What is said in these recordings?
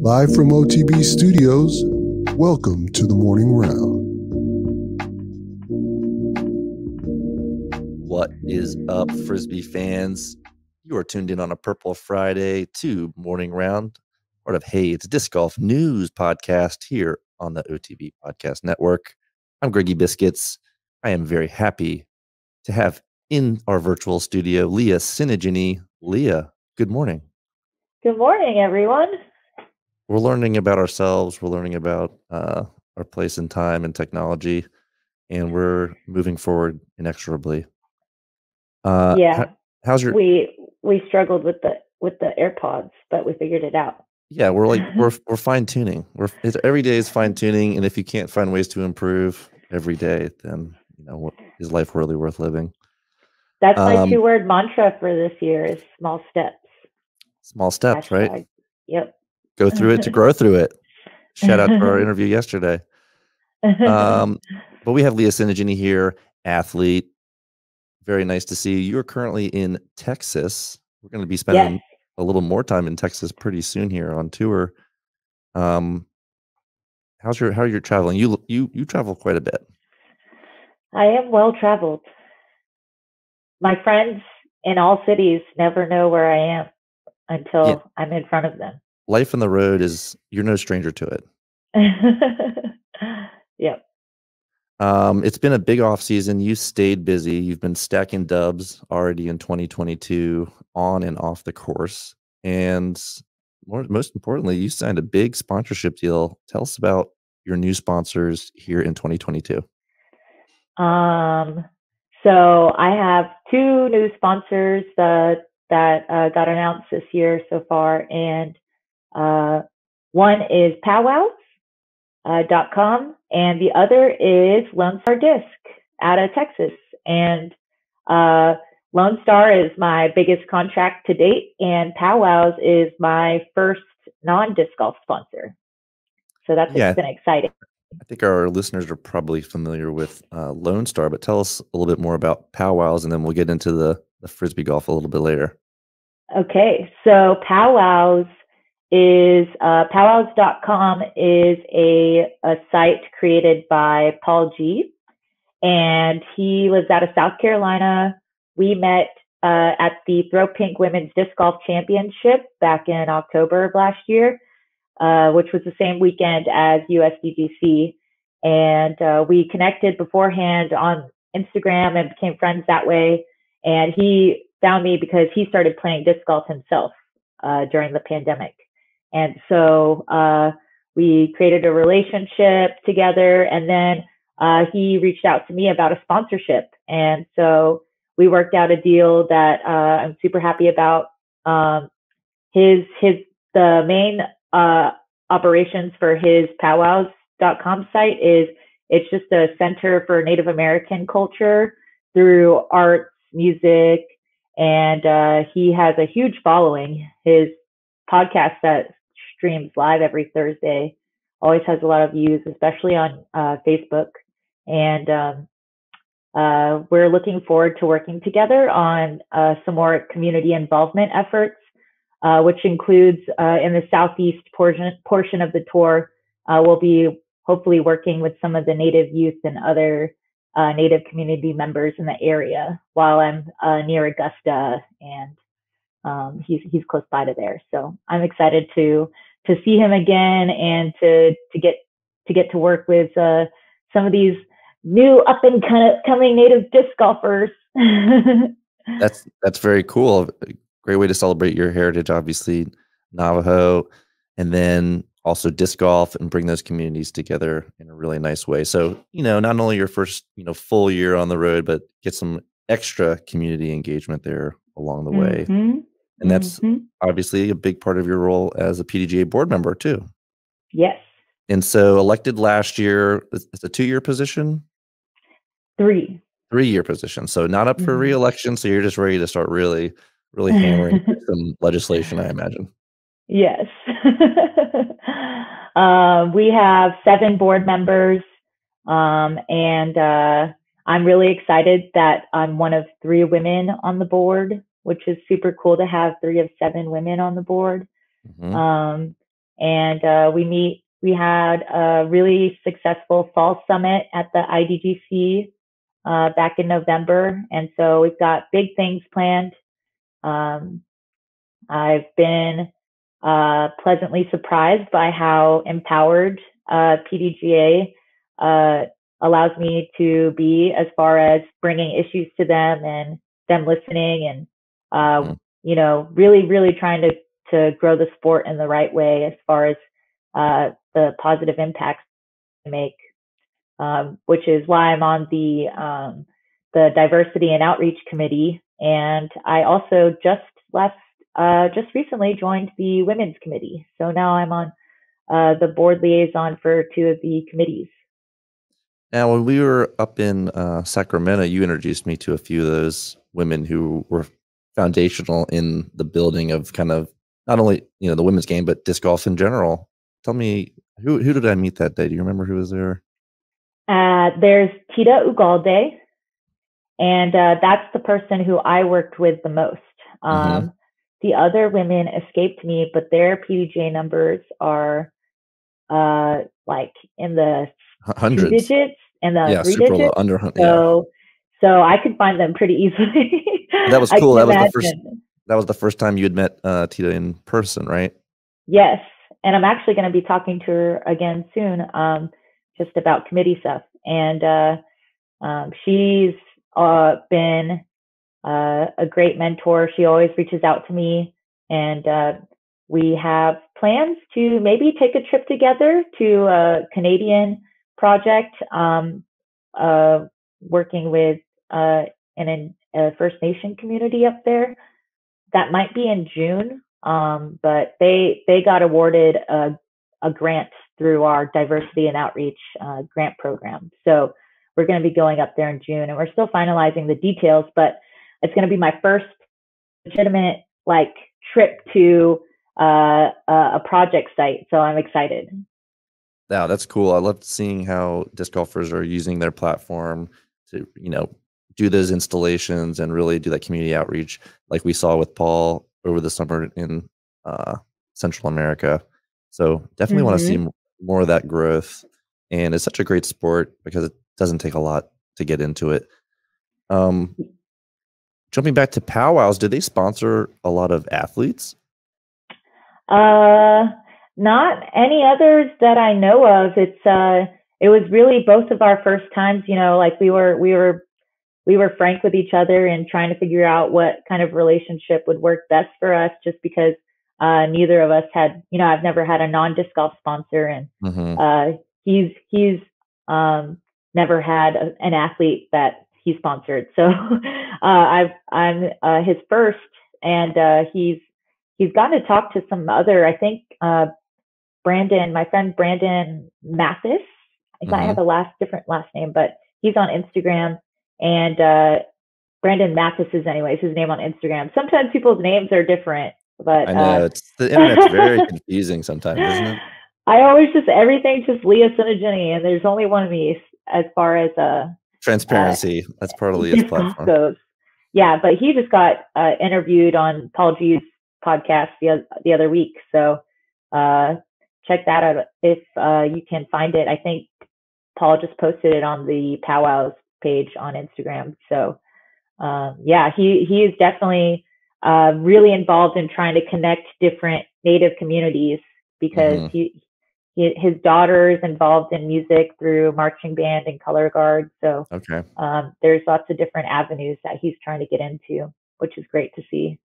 Live from OTB Studios, welcome to the Morning Round. What is up, Frisbee fans? You are tuned in on a Purple Friday to Morning Round, part of Hey, It's Disc Golf News podcast here on the OTB Podcast Network. I'm Greggy Biscuits. I am very happy to have in our virtual studio Leah Tsinajinnie. Leah, good morning. Good morning, everyone. We're learning about ourselves. We're learning about our place in time and technology, and we're moving forward inexorably. How's your? We struggled with the AirPods, but we figured it out. Yeah, we're fine tuning. Every day is fine tuning, and if you can't find ways to improve every day, then is life really worth living? That's my 2-word mantra for this year: is small steps. Small steps, Hashtag. Right? Yep. Go through it to grow through it. Shout out to our interview yesterday. But we have Leah Tsinajinnie here, athlete. Very nice to see you. You're currently in Texas. We're going to be spending a little more time in Texas pretty soon here on tour. How are you traveling? You travel quite a bit. I am well traveled. My friends in all cities never know where I am until I'm in front of them. Life on the road you're no stranger to it. Yep. It's been a big off season. You stayed busy. You've been stacking dubs already in 2022 on and off the course. And most importantly, you signed a big sponsorship deal. Tell us about your new sponsors here in 2022. So I have 2 new sponsors that got announced this year so far. And one is powwows.com, and the other is Lone Star Disc out of Texas. And Lone Star is my biggest contract to date, and Powwows is my first non-disc golf sponsor. So that's been exciting. I think our listeners are probably familiar with Lone Star, but tell us a little bit more about Powwows, and then we'll get into the Frisbee golf a little bit later. Okay, so Powwows is powwows.com is a site created by Paul G, and he lives out of South Carolina. We met at the Throw Pink Women's Disc Golf Championship back in October of last year, which was the same weekend as USDGC, and we connected beforehand on Instagram and became friends that way. And he found me because he started playing disc golf himself during the pandemic. And so we created a relationship together, and then he reached out to me about a sponsorship. And so we worked out a deal that I'm super happy about. The main operations for his powwows.com site it's just a center for Native American culture through arts, music, and he has a huge following. His podcast that streams live every Thursday always has a lot of views, especially on Facebook. And we're looking forward to working together on some more community involvement efforts, which includes in the southeast portion of the tour, we'll be hopefully working with some of the Native youth and other Native community members in the area while I'm near Augusta, and he's close by to there. So I'm excited to see him again and to get to work with some of these new up and coming Native disc golfers. That's very cool. Great way to celebrate your heritage, obviously Navajo, and then also disc golf, and bring those communities together in a really nice way. So, not only your first, full year on the road, but get some extra community engagement there along the way. And that's obviously a big part of your role as a PDGA board member too. Yes. And so elected last year, it's a 2-year position? 3-year position. So not up for re-election. So you're just ready to start really hammering some legislation, I imagine. Yes. We have 7 board members, and I'm really excited that I'm one of 3 women on the board, which is super cool to have 3 of 7 women on the board. Mhm. And we had a really successful fall summit at the IDGC back in November. And so we've got big things planned. I've been pleasantly surprised by how empowered PDGA allows me to be, as far as bringing issues to them and them listening, and Mhm. really trying to grow the sport in the right way, as far as the positive impacts they make, which is why I'm on the diversity and outreach committee. And I also just recently joined the women's committee. So now I'm on the board liaison for 2 of the committees. Now, when we were up in Sacramento, you introduced me to a few of those women who were foundational in the building of kind of not only the women's game, but disc golf in general. Tell me, who did I meet that day? Do you remember who was there? There's Tita Ugalde, and that's the person who I worked with the most. Mhm. The other women escaped me, but their PDJ numbers are like in the 2 Hundreds. digits and the Yeah, 3 super low, digits. under yeah. So I could find them pretty easily. That was I cool. can That imagine. was the first time you had met Tita in person, right? Yes, and I'm actually going to be talking to her again soon, just about committee stuff. And she's been a great mentor. She always reaches out to me, and we have plans to maybe take a trip together to a Canadian project, working with a First Nation community up there. That might be in June, but they got awarded a grant through our diversity and outreach grant program. So we're going to be going up there in June, and we're still finalizing the details, but it's going to be my first legitimate trip to a project site. So I'm excited. Yeah, that's cool. I love seeing how disc golfers are using their platform to, do those installations and really do that community outreach, like we saw with Paul over the summer in Central America. So definitely want to see Mm-hmm. more of that growth. And it's such a great sport because it doesn't take a lot to get into it. Um, Jumping back to powwows, do they sponsor a lot of athletes? Uh, Not any others that I know of. It was really both of our first times. Like we were frank with each other and trying to figure out what kind of relationship would work best for us, just because neither of us had, I've never had a non-disc golf sponsor, and Hmm. he's never had an athlete that he sponsored. So I'm his first, and he's gotten to talk to some other, I think, my friend Brandon Mathis. He might Hmm. have a different last name, but he's on Instagram, and Brandon Mathis is, anyways, his name on Instagram. Sometimes people's names are different, but I know the internet's very confusing sometimes, isn't it? I always everything's just Leah Tsinajinnie, and there's only one of me as far as uh, Transparency. That's part of Leah's disc golf platform. goes. Yeah, but he just got interviewed on Paul G's podcast the other week. So check that out if you can find it. I think Paul just posted it on the powwows page on Instagram. So yeah, he is definitely really involved in trying to connect different Native communities, because Hmm. his daughter is involved in music through marching band and color guard. So Okay. there's lots of different avenues that he's trying to get into, which is great to see.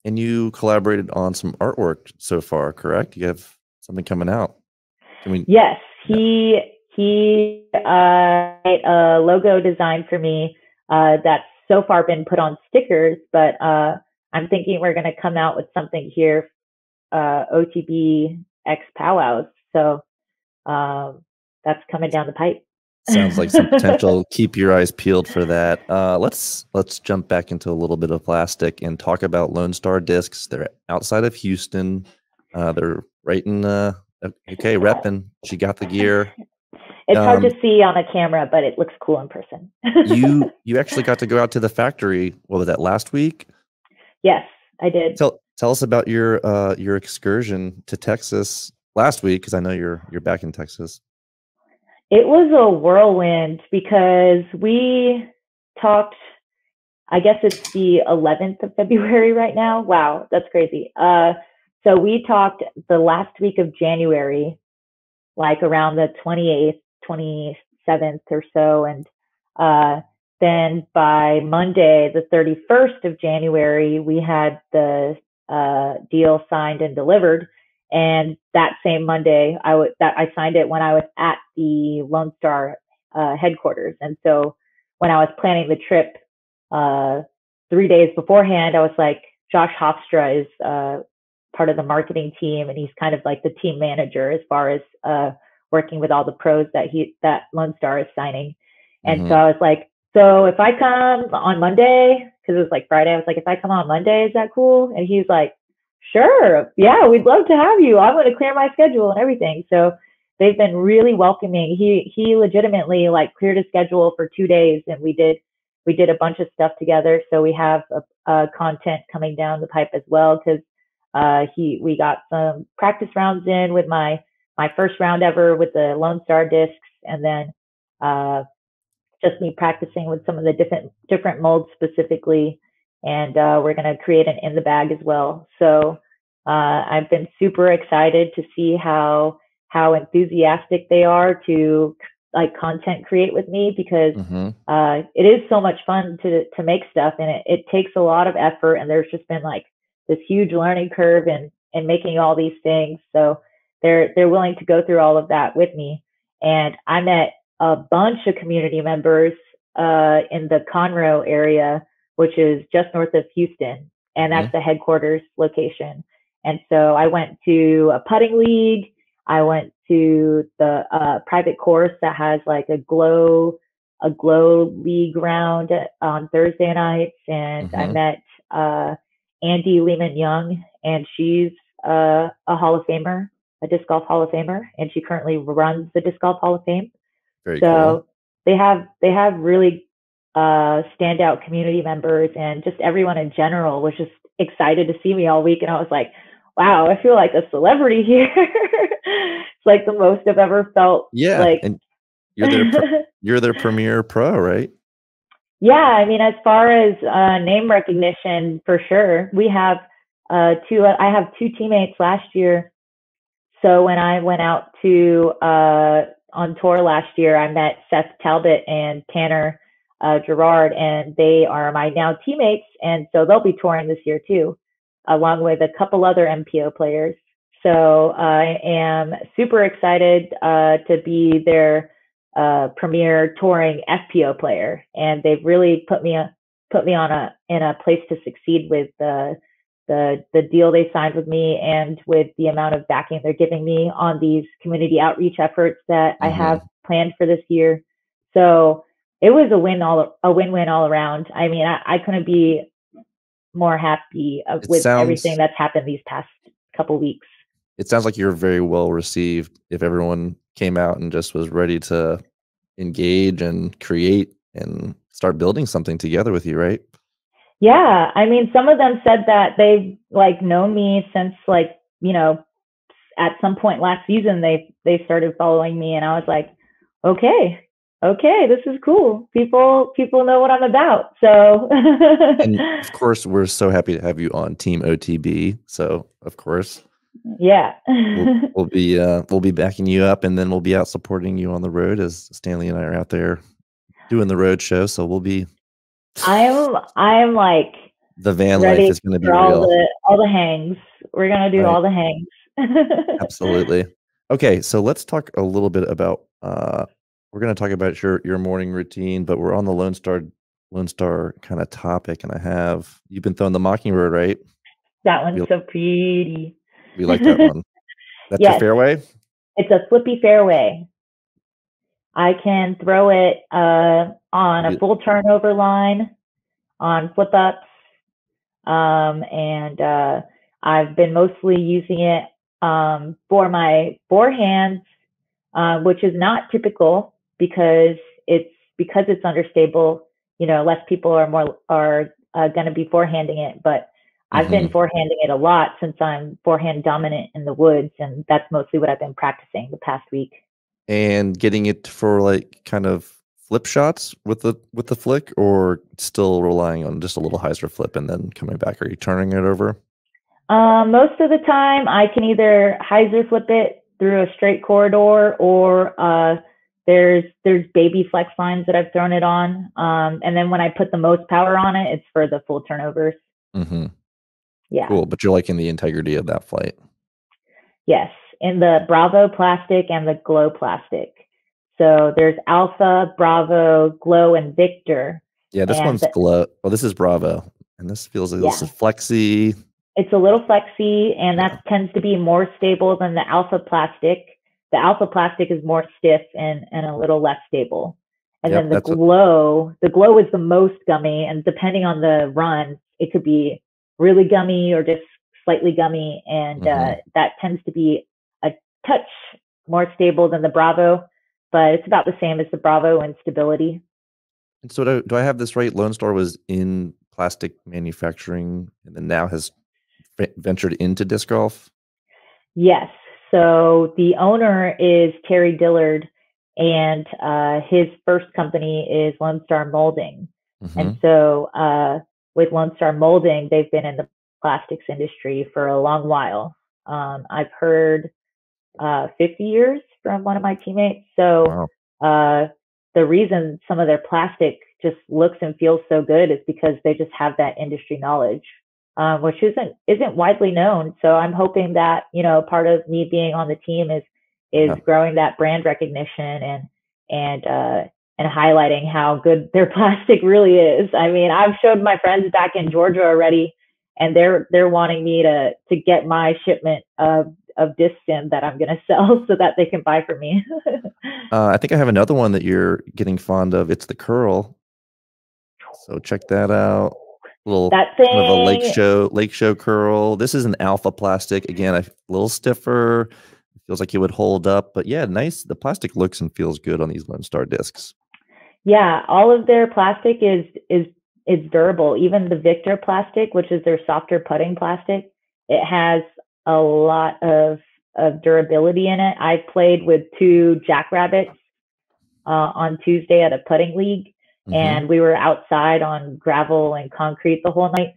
And you collaborated on some artwork so far, correct? You have something coming out. Can we? Yes, Yeah. he made a logo design for me that's so far been put on stickers, but I'm thinking we're going to come out with something here, OTB X powwows. So that's coming down the pipe. Sounds like some potential. Keep your eyes peeled for that. Let's jump back into a little bit of plastic and talk about Lone Star Discs. They're outside of Houston. They're right in okay, repping. She got the gear. It's hard Um, to see on a camera, but it looks cool in person. you actually got to go out to the factory. What was that, last week? Yes, I did. Tell us about your excursion to Texas last week, because I know you're back in Texas. It was a whirlwind because we talked, I guess it's the 11th of February right now. Wow, that's crazy. So we talked the last week of January, like around the 28th, 27th or so. And then by Monday, the 31st of January, we had the deal signed and delivered. And that same Monday, I signed it when I was at the Lone Star headquarters. And so when I was planning the trip 3 days beforehand, I was like, Josh Hofstra is part of the marketing team, and he's kind of like the team manager as far as working with all the pros that Lone Star is signing. And so I was like, so if I come on Monday, because it was like Friday, I was like, if I come on Monday, is that cool? And he's like, sure, yeah, we'd love to have you. I'm going to clear my schedule and everything. So they've been really welcoming. He legitimately like cleared his schedule for 2 days, and we did a bunch of stuff together. So we have content coming down the pipe as well, because we got some practice rounds in with my first round ever with the Lone Star discs, and then just me practicing with some of the different molds specifically, and we're going to create an in the bag as well. So I've been super excited to see how enthusiastic they are to like content create with me, because it is so much fun to make stuff, and it takes a lot of effort, and there's just been like this huge learning curve in making all these things. So they're willing to go through all of that with me. And I met a bunch of community members in the Conroe area, which is just north of Houston, and that's the headquarters location. And so I went to a putting league. I went to the private course that has like a glow league round on Thursday nights, and I met Andy Lehman Young, and she's a Hall of Famer, a disc golf Hall of Famer, and she currently runs the Disc Golf Hall of Fame. Very cool. They have really standout community members, and just everyone in general was just excited to see me all week. And I was like, wow, I feel like a celebrity here. It's like the most I've ever felt. Yeah, like, and you're their premier pro, right? Yeah, I mean, as far as name recognition, for sure. We have I have two teammates last year. So when I went out to on tour last year, I met Seth Talbot and Tanner Gerard, and they are my now teammates. And so they'll be touring this year too, along with a couple other MPO players. So I am super excited to be their premier touring FPO player, and they've really put me in a place to succeed with the deal they signed with me, and with the amount of backing they're giving me on these community outreach efforts that I have planned for this year. So it was a win-win all around. I mean, I couldn't be more happy with everything that's happened these past couple weeks. It sounds like you're very well received if everyone came out and just was ready to engage and create and start building something together with you, right? Yeah, I mean, some of them said that they've like known me since like, you know, at some point last season they started following me, and I was like, okay, this is cool. People know what I'm about. So and of course we're so happy to have you on Team OTB. So of course. Yeah. we'll be backing you up, and then we'll be out supporting you on the road as Stanley and I are out there doing the road show. So we'll be I'm like the van life is going to be real. All the hangs. We're going to do all the hangs. Absolutely. Okay, so let's talk a little bit about we're going to talk about your morning routine, but we're on the Lone Star kind of topic, and you've been throwing the Mockingbird, right? That one's so pretty. We like that one. That's your fairway? It's a flippy fairway. I can throw it on a full turnover line, on flip ups, and I've been mostly using it for my forehands, which is not typical because it's understable. You know, less people are going to be forehanding it, but I've been forehanding it a lot since I'm forehand dominant in the woods, and that's mostly what I've been practicing the past week. And getting it for like kind of flip shots with the flick, or still relying on just a little hyzer flip and then coming back? Are you turning it over? Most of the time, I can either hyzer flip it through a straight corridor, or there's baby flex lines that I've thrown it on. And then when I put the most power on it, it's for the full turnovers. Yeah. Cool. But you're liking the integrity of that flight. Yes, in the Bravo plastic and the Glow plastic. So there's Alpha, Bravo, Glow, and Victor. Yeah, this one's Glow. Well, this is Bravo, and this feels like this is flexy. It's a little flexy, and that tends to be more stable than the Alpha plastic. The Alpha plastic is more stiff and a little less stable. And then the Glow is the most gummy, and depending on the run, it could be really gummy or just slightly gummy, and that tends to be a touch more stable than the Bravo, but it's about the same as the Bravo in stability. And so do I have this right? Lone Star was in plastic manufacturing and then now has ventured into disc golf? Yes. So the owner is Terry Dillard, and his first company is Lone Star Molding. And so with Lone Star Molding, they've been in the plastics industry for a long while. I've heard 50 years from one of my teammates. So the reason some of their plastic just looks and feels so good is because they just have that industry knowledge, which isn't widely known. So I'm hoping that, you know, part of me being on the team is growing that brand recognition and highlighting how good their plastic really is. I mean, I've showed my friends back in Georgia already, and they're wanting me to get my shipment of disc sim that I'm going to sell so that they can buy for me. I think I have another one that you're getting fond of. It's the Curl. So check that out. That thing, kind of a lake show curl. This is an Alpha plastic. Again, a little stiffer. It feels like it would hold up, but yeah, nice. The plastic looks and feels good on these Lone Star discs. Yeah, all of their plastic is durable. Even the Victor plastic, which is their softer putting plastic, it has a lot of durability in it. I played with 2 jackrabbits on Tuesday at a putting league, and we were outside on gravel and concrete the whole night,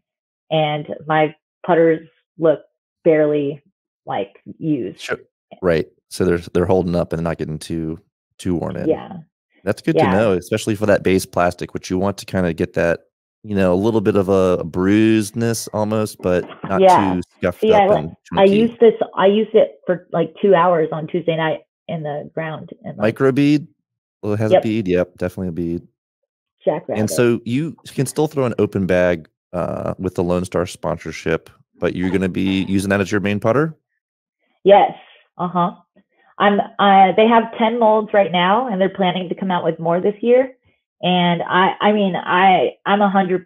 and my putters look barely like used. Sure. Right. So they're holding up and not getting too worn in. Yeah. That's good to know, especially for that base plastic, which you want to kind of get that, you know, a little bit of a bruisedness almost, but not too scuffed up. I used it for like 2 hours on Tuesday night in the ground. And micro bead? Well, it has a bead. Yep, definitely a bead. Jackrabbit. And so you can still throw an open bag with the Lone Star sponsorship, but you're going to be using that as your main putter? Yes. They have 10 molds right now, and they're planning to come out with more this year. And I'm 100%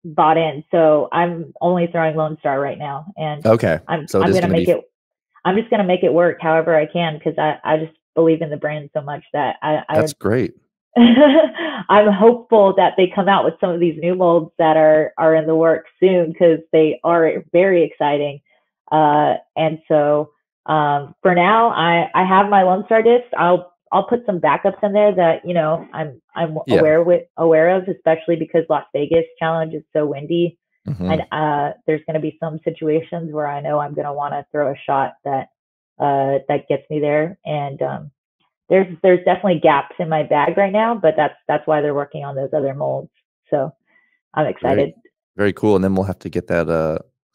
bought in, so I'm only throwing Lone Star right now. And I'm just going to make it work however I can, because I just believe in the brand so much that that's great. I'm hopeful that they come out with some of these new molds that are in the works soon, because they are very exciting. And so for now, I have my Lone Star discs. I'll put some backups in there that, you know, I'm aware of, especially because Las Vegas Challenge is so windy. And there's going to be some situations where I know I'm going to want to throw a shot that gets me there. And there's definitely gaps in my bag right now, but that's why they're working on those other molds. So I'm excited. Very cool. And then we'll have to get that.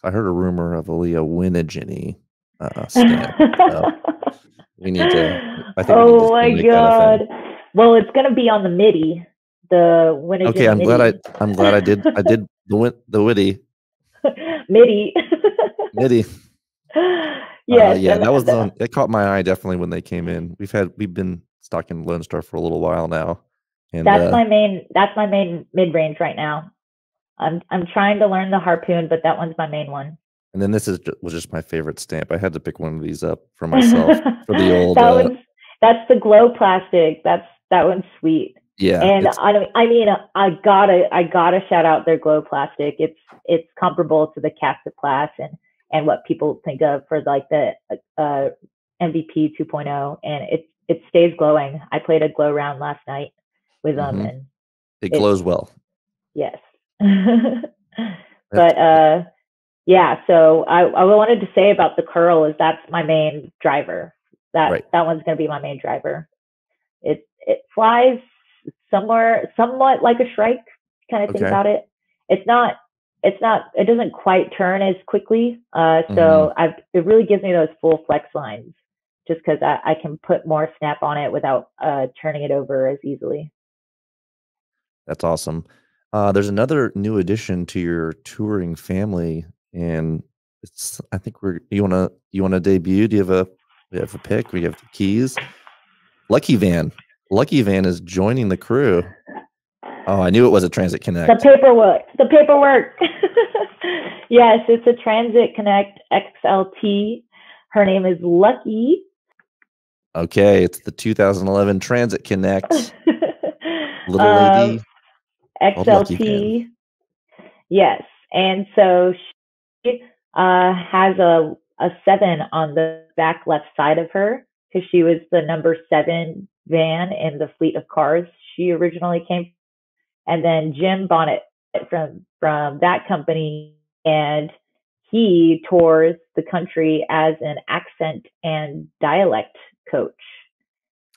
I heard a rumor of a Leah Tsinajinnie stamp. We need to. I think. Oh my god! Well, it's gonna be on the MIDI. The Tsinajinnie. Okay, I'm glad I did the witty. MIDI. MIDI. Yeah, that was the one that caught my eye definitely when they came in. We've been stocking Lone Star for a little while now, and that's my main mid range right now. I'm trying to learn the harpoon, but that one's my main one. And then this was just my favorite stamp. I had to pick one of these up for myself for the old. That's the Glow plastic. That one's sweet. Yeah, And it's I gotta shout out their glow plastic. It's comparable to the Castaplas and what people think of for like the MVP 2.0, and it stays glowing. I played a glow round last night with them, and it it's glows well. yes. That's But yeah, so I wanted to say about the curl is that's my main driver. right. That one's going to be my main driver. It flies somewhat like a Shrike, kind of think Okay. about it. It doesn't quite turn as quickly. So it really gives me those full flex lines just because I can put more snap on it without turning it over as easily. That's awesome. There's another new addition to your touring family, and it's I think you wanna debut? Do you have a pick? We have the keys. Lucky Van. Lucky Van is joining the crew. Oh, I knew it was a Transit The Connect. paperwork. Yes, it's a Transit Connect XLT. Her name is Lucky. Okay, it's the 2011 Transit Connect. Little lady called Lucky Van. XLT. Yes, and so she has a 7 on the back left side of her because she was the number 7 van in the fleet of cars she originally came. And then Jim bought it from that company, and he tours the country as an accent and dialect coach.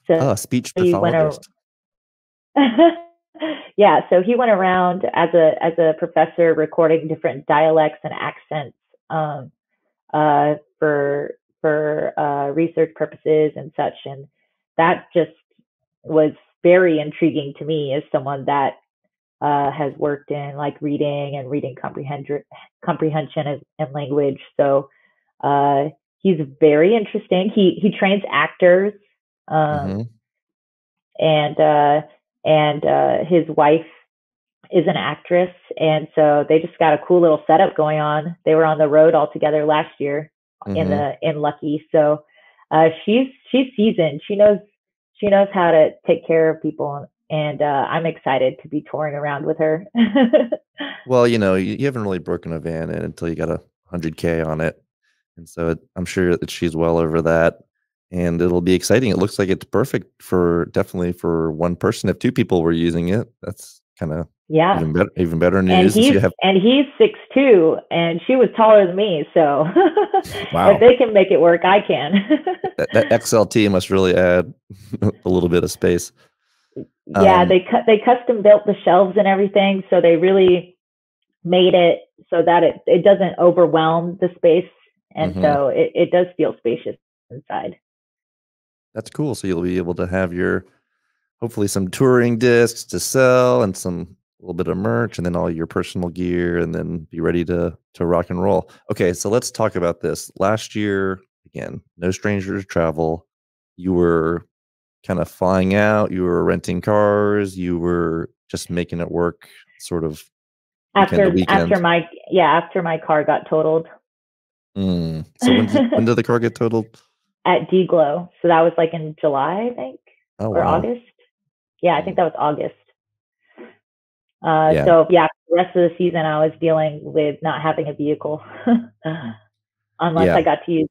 So Speech he went pathologist. yeah, so he went around as a professor recording different dialects and accents for research purposes and such, and that just was very intriguing to me as someone that has worked in like reading and reading comprehension and language. So he's very interesting. He trains actors, and his wife is an actress, and so they just got a cool little setup going on. They were on the road all together last year in Lucky. So she's seasoned. She knows how to take care of people, and I'm excited to be touring around with her. Well, you haven't really broken a van in until you got 100K on it, and so I'm sure that she's well over that, and it'll be exciting. It looks like it's perfect definitely for one person. If two people were using it, that's kind of Yeah. even better And news. he's 6'2", and she was taller than me. So Wow. if they can make it work, I can. that XLT must really add a little bit of space. Yeah, they custom built the shelves and everything, so they really made it so that it doesn't overwhelm the space, and so it does feel spacious inside. That's cool. So you'll be able to have hopefully some touring discs to sell and a little bit of merch, and then all your personal gear, and then be ready to rock and roll. Okay, so let's talk about this. Last year, again, no stranger to travel. You were kind of flying out, you were renting cars, you were just making it work sort of weekend to weekend. After my car got totaled. So when did the car get totaled? At D-Glow. So that was like in July, I think. Or wow. August. Yeah, I think that was August. Yeah. So yeah, for the rest of the season I was dealing with not having a vehicle. Unless I got to use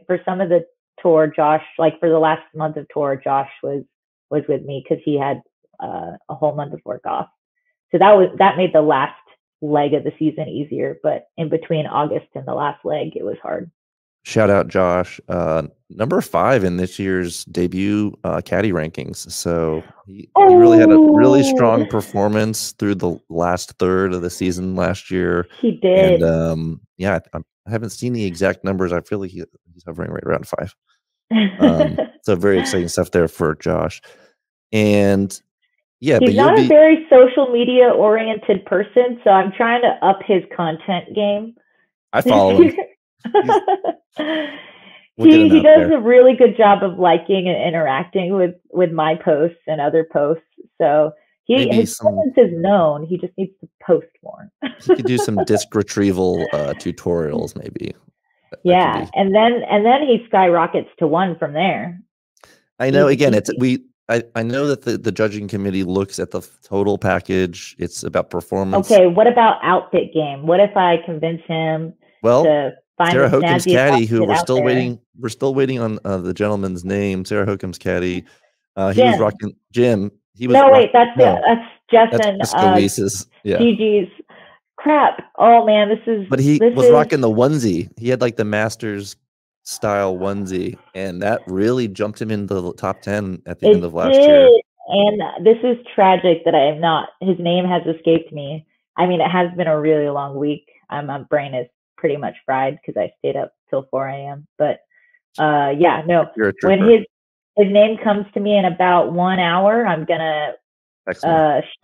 for some of the tour, Josh, like for the last month of tour, Josh was with me because he had a whole month of work off. So that made the last leg of the season easier, but in between August and the last leg it was hard. Shout out Josh, number 5 in this year's debut caddy rankings. So he really had a really strong performance through the last third of the season last year. He did. And I haven't seen the exact numbers. I feel like he's hovering right around 5. So very exciting stuff there for Josh. And yeah, he's not a very social media oriented person, so I'm trying to up his content game. I follow him. He does a really good job of liking and interacting with my posts and other posts. So his presence is known. He just needs to post more. He could do some disc retrieval tutorials, maybe. And then he skyrockets to 1 from there. I know. Again, I know that the judging committee looks at the total package. It's about performance. Okay, what about outfit game? What if I convince him to find Sarah the Hokum's snazziest caddy, who outfit out there? we're still waiting on the gentleman's name. Sarah Hokum's caddy. He was Jim. rocking Jim. He was No, wait, rocking, that's Jeff that's and Louise's. Yeah. Gigi's. Crap. Oh man, But he was rocking the onesie. He had like the Masters style onesie, and that really jumped him into the top 10 at the end of last year. And this is tragic that I am not. His name has escaped me. I mean, it has been a really long week. My brain is pretty much fried because I stayed up till 4 a.m. But yeah, no. When his name comes to me in about 1 hour, I'm gonna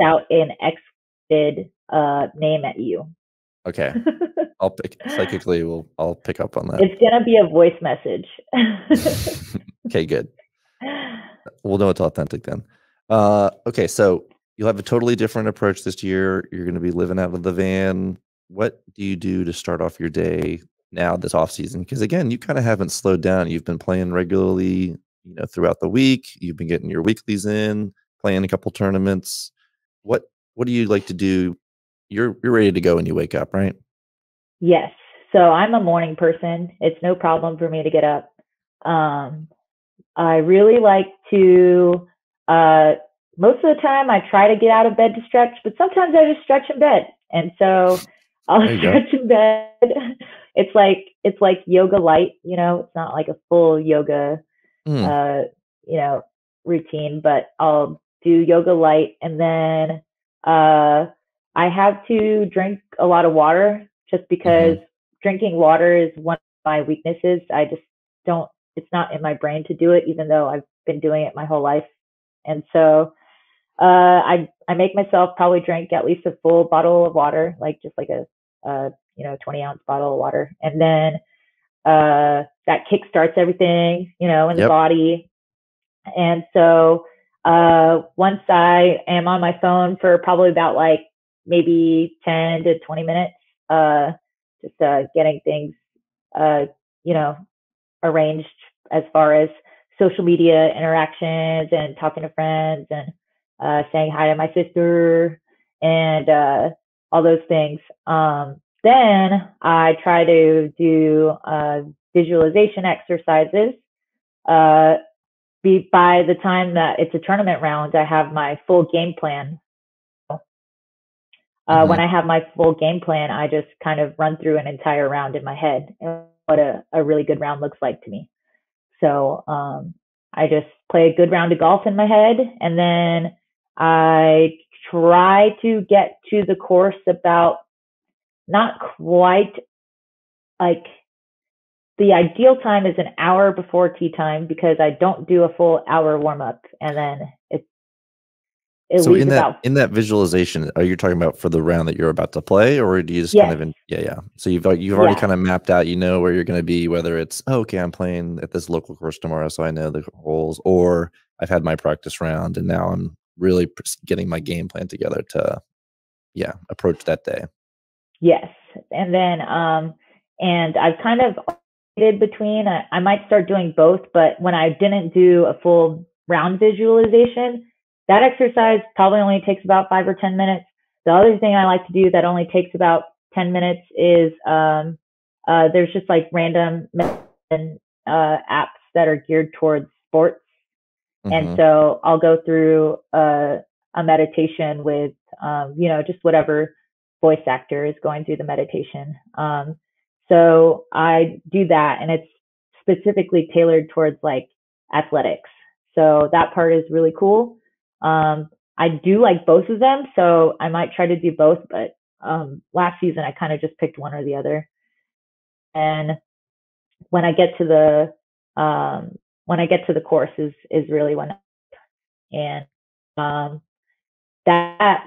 shout an X-Bid name at you. Okay. I'll pick psychically. I'll pick up on that. It's gonna be a voice message. Okay, good. We'll know it's authentic then. Okay, so you'll have a totally different approach this year. You're going to be living out of the van. What do you do to start off your day now this off season? Because again, you kind of haven't slowed down. You've been playing regularly, throughout the week. You've been getting your weeklies in, playing a couple tournaments. What do you like to do? You're ready to go when you wake up, right? Yes. So I'm a morning person. It's no problem for me to get up. I really like to, most of the time I try to get out of bed to stretch, but sometimes I just stretch in bed. And so I'll stretch in bed. It's like yoga light, it's not like a full yoga, routine, but I'll do yoga light. And then, I have to drink a lot of water just because drinking water is one of my weaknesses. I just don't, it's not in my brain to do it, even though I've been doing it my whole life. And so I make myself probably drink at least a full bottle of water, like just like a 20-ounce bottle of water. And then that kickstarts everything, in the body. And so once I am on my phone for probably about like maybe 10 to 20 minutes, just getting things, arranged as far as social media interactions and talking to friends and saying hi to my sister and all those things. Then I try to do visualization exercises. By the time that it's a tournament round, I have my full game plan. When I have my full game plan, I just kind of run through an entire round in my head and what a really good round looks like to me. So I just play a good round of golf in my head, and then I try to get to the course about not quite like the ideal time is an hour before tee time because I don't do a full hour warm up, and then so in that visualization, are you talking about for the round that you're about to play, or do you just kind of so you've already kind of mapped out, where you're going to be, whether it's okay, I'm playing at this local course tomorrow, so I know the holes, or I've had my practice round and now I'm really getting my game plan together to approach that day. Yes. And then and I've kind of between I might start doing both, but when I didn't do a full round visualization, that exercise probably only takes about 5 or 10 minutes. The other thing I like to do that only takes about 10 minutes is there's just like random apps that are geared towards sports. And so I'll go through a meditation with, just whatever voice actor is going through the meditation. So I do that, and it's specifically tailored towards like athletics. So that part is really cool. I do like both of them, so I might try to do both, but last season I kind of just picked one or the other. And when I get to the course is really when, and that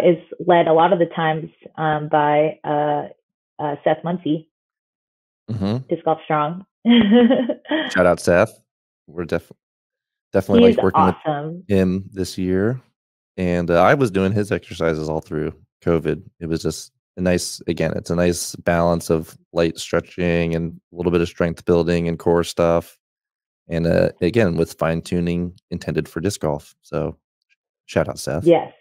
is led a lot of the times by Seth Muncie, Disc Golf Strong. Shout out Seth. We're definitely like working with him this year, and I was doing his exercises all through COVID. It was just it's a nice balance of light stretching and a little bit of strength building and core stuff. and again, with fine tuning intended for disc golf. So shout out, Seth. Yes.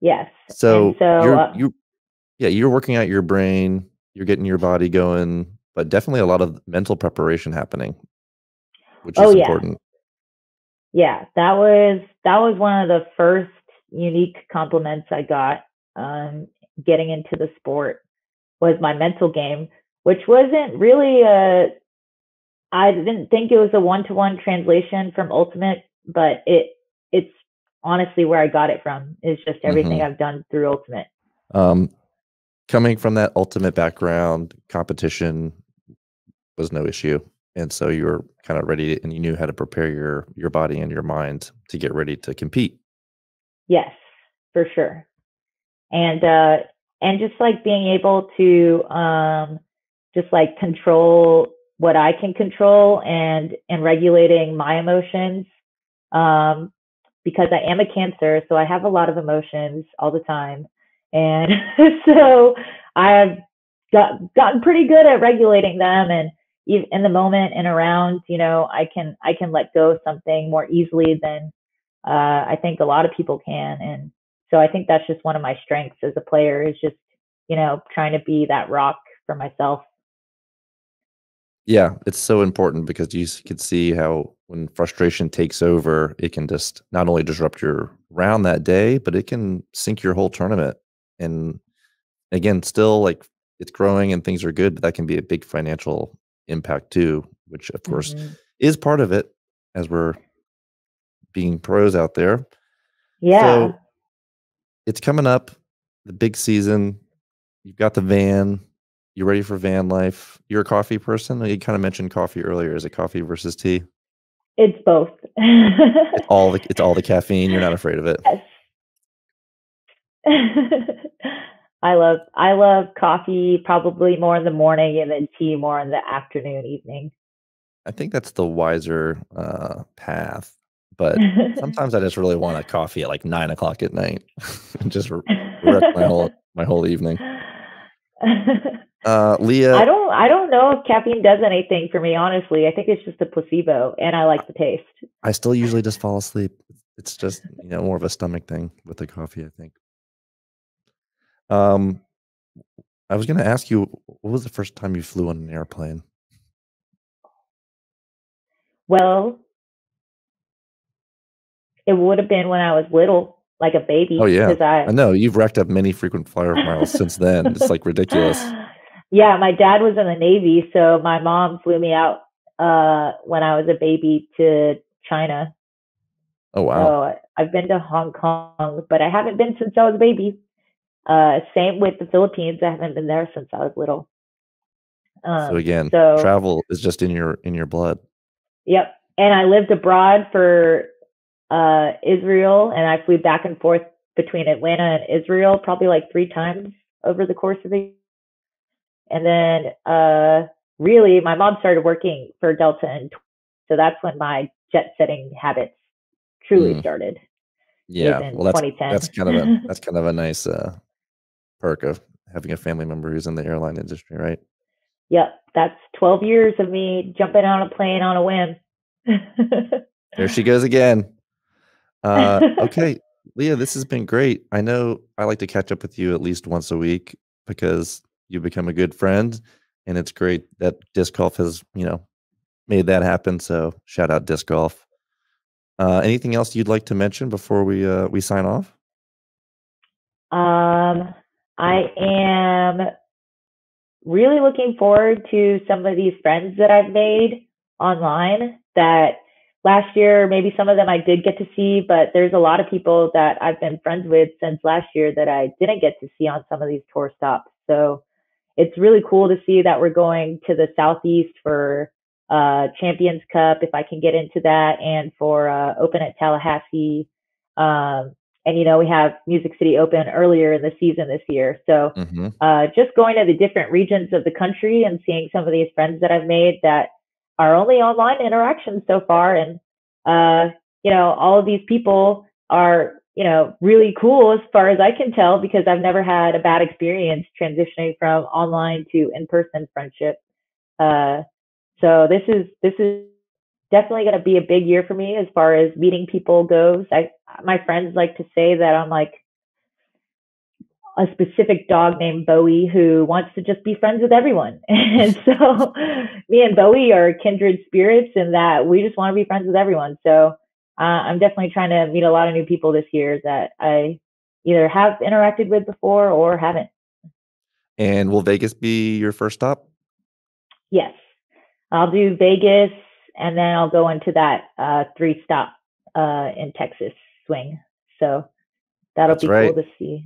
Yes. And So so, you're working out your brain, you're getting your body going, but definitely a lot of mental preparation happening, which oh is yeah, important. yeah, that was one of the first unique compliments I got, getting into the sport, was my mental game, which wasn't really I didn't think it was a one-to-one translation from Ultimate, but it's honestly where I got it from, is just everything I've done through Ultimate. Coming from that Ultimate background, competition was no issue. And so you were kind of ready and you knew how to prepare your body and your mind to get ready to compete. Yes, for sure. And just like being able to just like control what I can control, and regulating my emotions, um because I am a Cancer, so I have a lot of emotions all the time. And so I have gotten pretty good at regulating them, and in the moment and around, I can let go of something more easily than I think a lot of people can. And so I think that's just one of my strengths as a player, is just, trying to be that rock for myself. Yeah, it's so important because you could see how when frustration takes over, it can just not only disrupt your round that day, but it can sink your whole tournament. And again, still like it's growing and things are good, but that can be a big financial impact too, which of course Hmm. is part of it as we're being pros out there. Yeah. So it's coming up, the big season. You've got the van. You ready for van life? You're a coffee person? You kind of mentioned coffee earlier. Is it coffee versus tea? It's both. It's all the caffeine. You're not afraid of it. Yes. I love coffee probably more in the morning, and then tea more in the afternoon, evening. I think that's the wiser path. But sometimes I just really want a coffee at like 9 o'clock at night and just wreck my whole evening. Leah, I don't know if caffeine does anything for me, honestly. I think it's just a placebo, and I like the taste. I still usually just fall asleep. It's just more of a stomach thing with the coffee, I think. Um, I was going to ask you, what was the first time you flew on an airplane? Well, it would have been when I was little, like a Oh baby, yeah, because I I know you've racked up many frequent flyer miles since then. It's like ridiculous. Yeah, my dad was in the Navy, so my mom flew me out when I was a baby to China. Oh wow. So I've been to Hong Kong, but I haven't been since I was a baby. Same with the Philippines. I haven't been there since I was little. So again, So travel is just in your blood. yep. And I lived abroad for Israel, and I flew back and forth between Atlanta and Israel probably like 3 times over the course of the year. And then really, my mom started working for Delta, and so that's when my jet setting habits truly Mm, started. Is yeah. in Well, that's 2010. that's kind of a that's kind of a nice perk of having a family member who's in the airline industry, right? Yep, that's 12 years of me jumping on a plane on a whim. There she goes again. Okay, Leah, this has been great. I know I like to catch up with you at least once a week because you become a good friend, and it's great that disc golf has, made that happen. So shout out disc golf. Anything else you'd like to mention before we sign off? I am really looking forward to some of these friends that I've made online, that last year, maybe some of them I did get to see, but there's a lot of people that I've been friends with since last year that I didn't get to see on some of these tour stops. So it's really cool to see that we're going to the Southeast for Champions Cup, if I can get into that, and for Open at Tallahassee. And we have Music City Open earlier in the season this year. So Mm-hmm. just going to the different regions of the country and seeing some of these friends that I've made that are only online interactions so far. And all of these people are really cool as far as I can tell, because I've never had a bad experience transitioning from online to in-person friendship. So this is definitely going to be a big year for me as far as meeting people goes. My friends like to say that I'm like a specific dog named Bowie who wants to just be friends with everyone. And so me and Bowie are kindred spirits in that we just want to be friends with everyone. So I'm definitely trying to meet a lot of new people this year that I either have interacted with before or haven't. And will Vegas be your first stop? Yes. I'll do Vegas, and then I'll go into that 3-stop in Texas swing. So that'll That's be right. cool to see.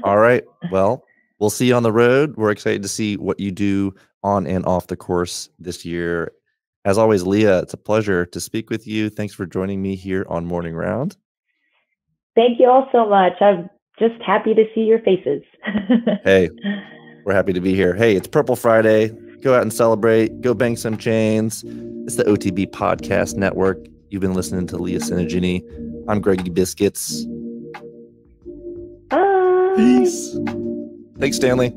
All right. Well, we'll see you on the road. We're excited to see what you do on and off the course this year. As always, Leah, it's a pleasure to speak with you. Thanks for joining me here on Morning Round. Thank you all so much. I'm just happy to see your faces. Hey, we're happy to be here. Hey, it's Purple Friday. Go out and celebrate. Go bang some chains. It's the OTB Podcast Network. You've been listening to Leah Tsinajinnie. I'm Greggy Biscuits. Bye. Peace. Thanks, Stanley.